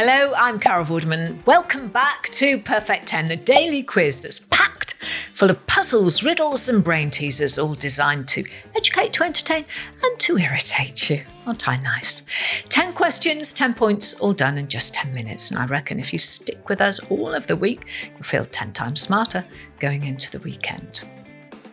Hello, I'm Carol Vorderman. Welcome back to Perfect 10, the daily quiz that's packed full of puzzles, riddles and brain teasers, all designed to educate, to entertain and to irritate you. Aren't I nice? 10 questions, 10 points, all done in just 10 minutes. And I reckon if you stick with us all of the week, you'll feel 10 times smarter going into the weekend.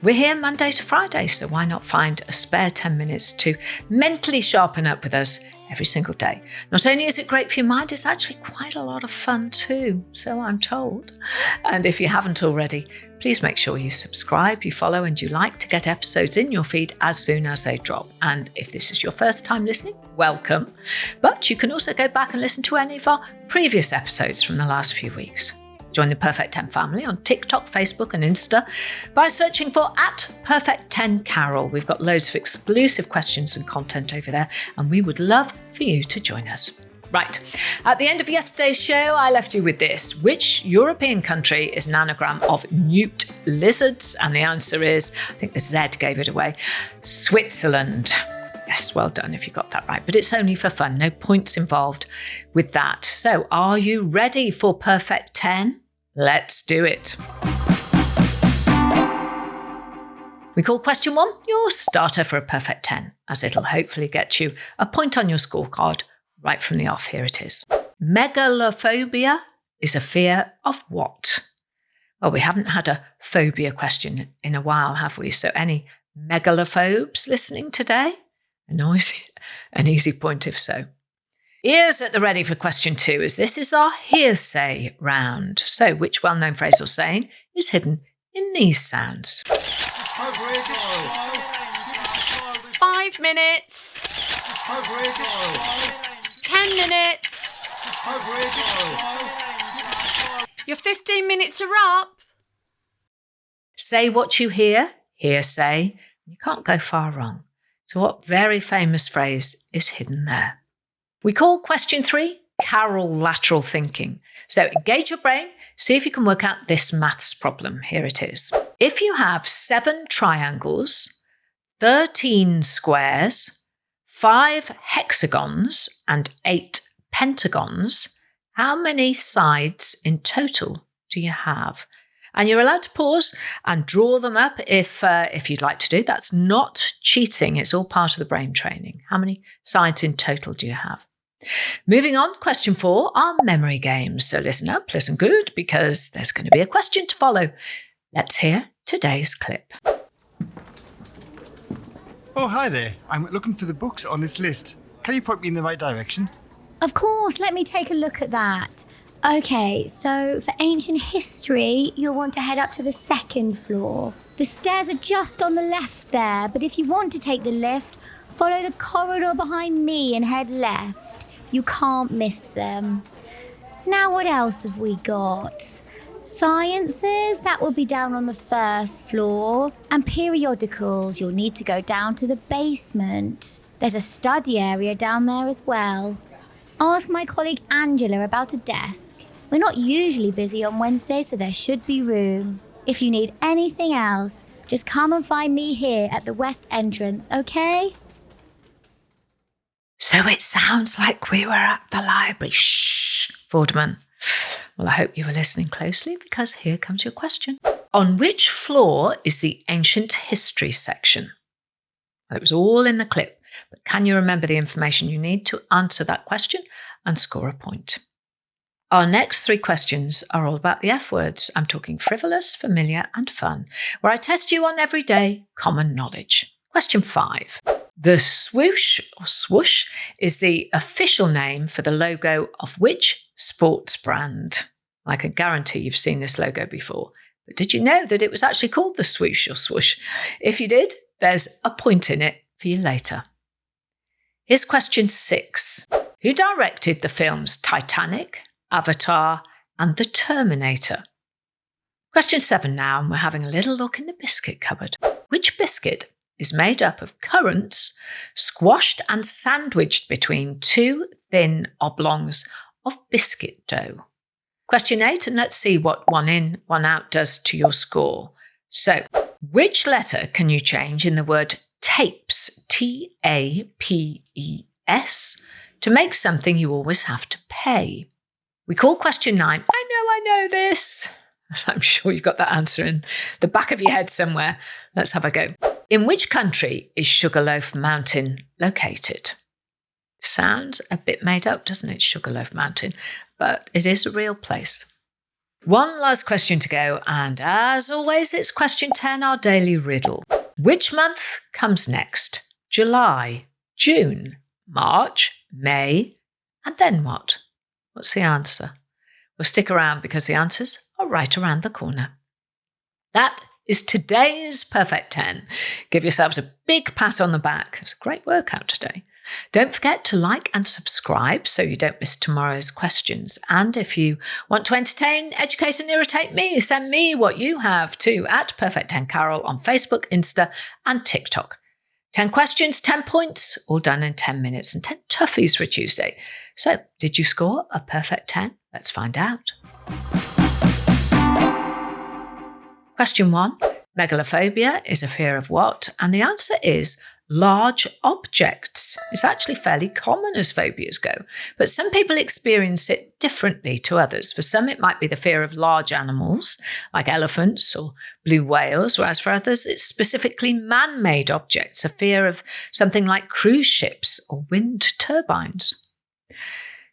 We're here Monday to Friday, so why not find a spare 10 minutes to mentally sharpen up with us every single day. Not only is it great for your mind, it's actually quite a lot of fun too, so I'm told. And if you haven't already, please make sure you subscribe, you follow and you like to get episodes in your feed as soon as they drop. And if this is your first time listening, welcome. But you can also go back and listen to any of our previous episodes from the last few weeks. Join the Perfect 10 family on TikTok, Facebook and Insta by searching for @Perfect10Carol. We've got loads of exclusive questions and content over there, and we would love for you to join us. Right, at the end of yesterday's show, I left you with this. Which European country is an anagram of newt lizards? And the answer is, I think the Z gave it away, Switzerland. Yes, well done if you got that right, but it's only for fun, no points involved with that. So are you ready for Perfect 10? Let's do it. We call question 1 your starter for a Perfect 10, as it'll hopefully get you a point on your scorecard right from the off. Here it is. Megalophobia is a fear of what? Well, we haven't had a phobia question in a while, have we? So any megalophobes listening today? An easy point if so. Ears at the ready for question 2, as this is our hearsay round. So which well-known phrase or saying is hidden in these sounds? 5 minutes. 10 minutes. Your 15 minutes are up. Say what you hear, hearsay. You can't go far wrong. So what very famous phrase is hidden there? We call question 3 Carol lateral thinking. So engage your brain, see if you can work out this maths problem. Here it is. If you have 7 triangles, 13 squares, 5 hexagons and 8 pentagons, how many sides in total do you have? And you're allowed to pause and draw them up if you'd like to do. That's not cheating. It's all part of the brain training. How many sides in total do you have? Moving on, question 4 are memory games. So listen up, listen good, because there's going to be a question to follow. Let's hear today's clip. Oh, hi there. I'm looking for the books on this list. Can you point me in the right direction? Of course, let me take a look at that. Okay, so for ancient history, you'll want to head up to the 2nd floor. The stairs are just on the left there, but if you want to take the lift, follow the corridor behind me and head left. You can't miss them. Now what else have we got? Sciences, that will be down on the 1st floor. And periodicals, you'll need to go down to the basement. There's a study area down there as well. Ask my colleague Angela about a desk. We're not usually busy on Wednesday, so there should be room. If you need anything else, just come and find me here at the west entrance, okay? So it sounds like we were at the library. Shh, Vorderman. Well, I hope you were listening closely, because here comes your question. On which floor is the ancient history section? Well, it was all in the clip. But can you remember the information you need to answer that question and score a point? Our next 3 questions are all about the F words. I'm talking frivolous, familiar and fun, where I test you on everyday common knowledge. Question 5. The swoosh or swoosh is the official name for the logo of which sports brand? I can guarantee you've seen this logo before. But did you know that it was actually called the swoosh or swoosh? If you did, there's a point in it for you later. Here's question 6. Who directed the films Titanic, Avatar, and The Terminator? Question 7 now, and we're having a little look in the biscuit cupboard. Which biscuit is made up of currants squashed and sandwiched between 2 thin oblongs of biscuit dough? Question 8, and let's see what 1 in, 1 out does to your score. So, which letter can you change in the word tapes, T-A-P-E-S, to make something you always have to pay? We call question 9, I know this. I'm sure you've got that answer in the back of your head somewhere. Let's have a go. In which country is Sugarloaf Mountain located? Sounds a bit made up, doesn't it, Sugarloaf Mountain? But it is a real place. One last question to go, and as always, it's question 10, our daily riddle. Which month comes next? July, June, March, May, and then what? What's the answer? Well, stick around because the answers are right around the corner. That is today's Perfect 10. Give yourselves a big pat on the back. It was a great workout today. Don't forget to like and subscribe so you don't miss tomorrow's questions. And if you want to entertain, educate and irritate me, send me what you have to @Perfect10Carol on Facebook, Insta and TikTok. 10 questions, 10 points, all done in 10 minutes and 10 toughies for a Tuesday. So, did you score a perfect 10? Let's find out. Question 1. Megalophobia is a fear of what? And the answer is large objects. It's actually fairly common as phobias go, but some people experience it differently to others. For some, it might be the fear of large animals, like elephants or blue whales, whereas for others, it's specifically man-made objects, a fear of something like cruise ships or wind turbines.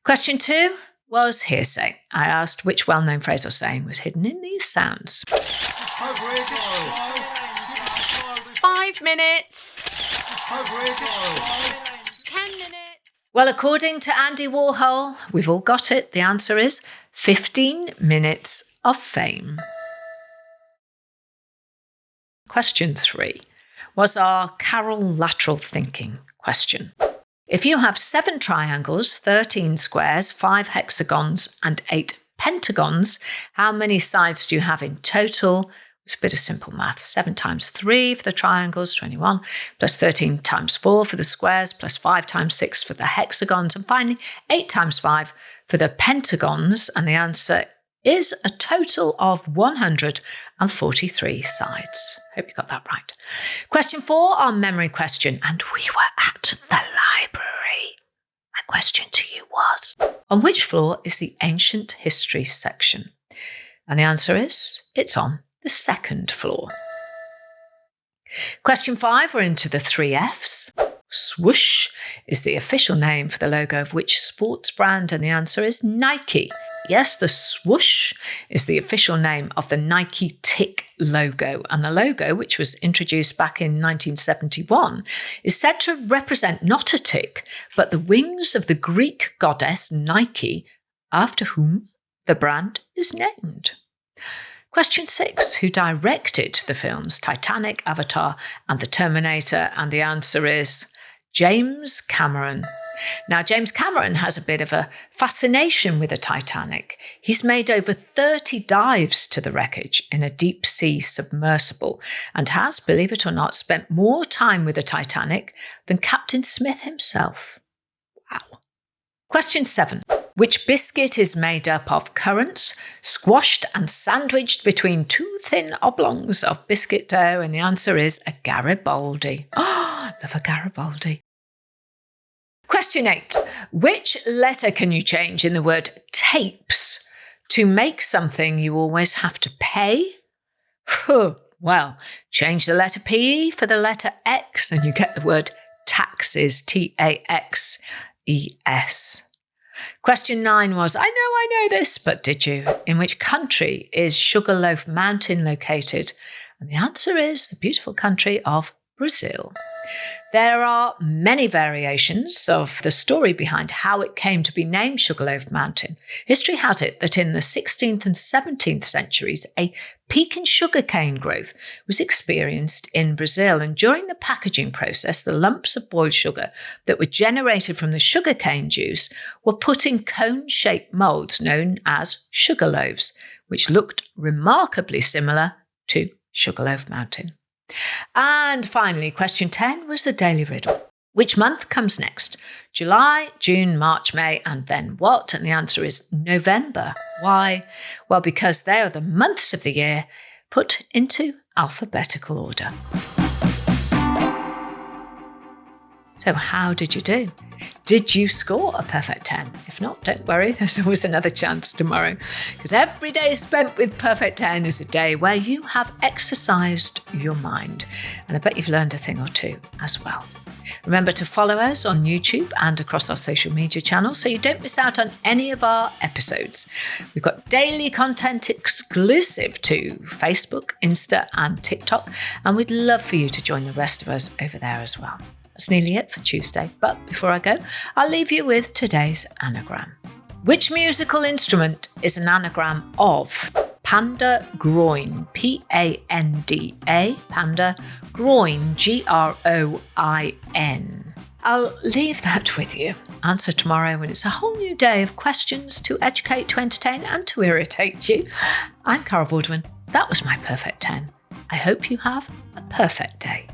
Question 2 was hearsay. I asked which well-known phrase or saying was hidden in these sounds. 5 minutes. 10 minutes. Well, according to Andy Warhol, we've all got it. The answer is 15 minutes of fame. Question 3 was our Carol lateral thinking question. If you have 7 triangles, 13 squares, 5 hexagons, and 8 pentagons, how many sides do you have in total? It's a bit of simple maths. 7 times 3 for the triangles, 21, plus 13 times 4 for the squares, plus 5 times 6 for the hexagons, and finally 8 times 5 for the pentagons. And the answer is a total of 143 sides. Hope you got that right. Question 4, our memory question. And we were at the library. My question to you was, on which floor is the ancient history section? And the answer is, it's on the 2nd floor. Question 5, we're into the 3 Fs. Swoosh is the official name for the logo of which sports brand? And the answer is Nike. Yes, the swoosh is the official name of the Nike tick logo. And the logo, which was introduced back in 1971, is said to represent not a tick, but the wings of the Greek goddess Nike, after whom the brand is named. Question 6, who directed the films Titanic, Avatar and The Terminator? And the answer is James Cameron. Now, James Cameron has a bit of a fascination with the Titanic. He's made over 30 dives to the wreckage in a deep-sea submersible and has, believe it or not, spent more time with the Titanic than Captain Smith himself. Wow. Question 7. Which biscuit is made up of currants, squashed and sandwiched between 2 thin oblongs of biscuit dough? And the answer is a Garibaldi. Oh, love a Garibaldi. Question 8. Which letter can you change in the word tapes to make something you always have to pay? Well, change the letter P for the letter X and you get the word taxes, Taxes. Question 9 was, I know this, but did you? In which country is Sugarloaf Mountain located? And the answer is the beautiful country of Brazil. There are many variations of the story behind how it came to be named Sugarloaf Mountain. History has it that in the 16th and 17th centuries, a peak in sugarcane growth was experienced in Brazil. And during the packaging process, the lumps of boiled sugar that were generated from the sugarcane juice were put in cone-shaped molds known as sugar loaves, which looked remarkably similar to Sugarloaf Mountain. And finally, question 10 was the daily riddle. Which month comes next? July, June, March, May, and then what? And the answer is November. Why? Well, because they are the months of the year put into alphabetical order. So how did you do? Did you score a perfect 10? If not, don't worry, there's always another chance tomorrow. Because every day spent with perfect 10 is a day where you have exercised your mind. And I bet you've learned a thing or two as well. Remember to follow us on YouTube and across our social media channels so you don't miss out on any of our episodes. We've got daily content exclusive to Facebook, Insta and TikTok, and we'd love for you to join the rest of us over there as well. That's nearly it for Tuesday, but before I go, I'll leave you with today's anagram. Which musical instrument is an anagram of panda groin, P-A-N-D-A, panda groin, G-R-O-I-N? I'll leave that with you. Answer tomorrow when it's a whole new day of questions to educate, to entertain and to irritate you. I'm Carol Vorderman. That was my perfect 10. I hope you have a perfect day.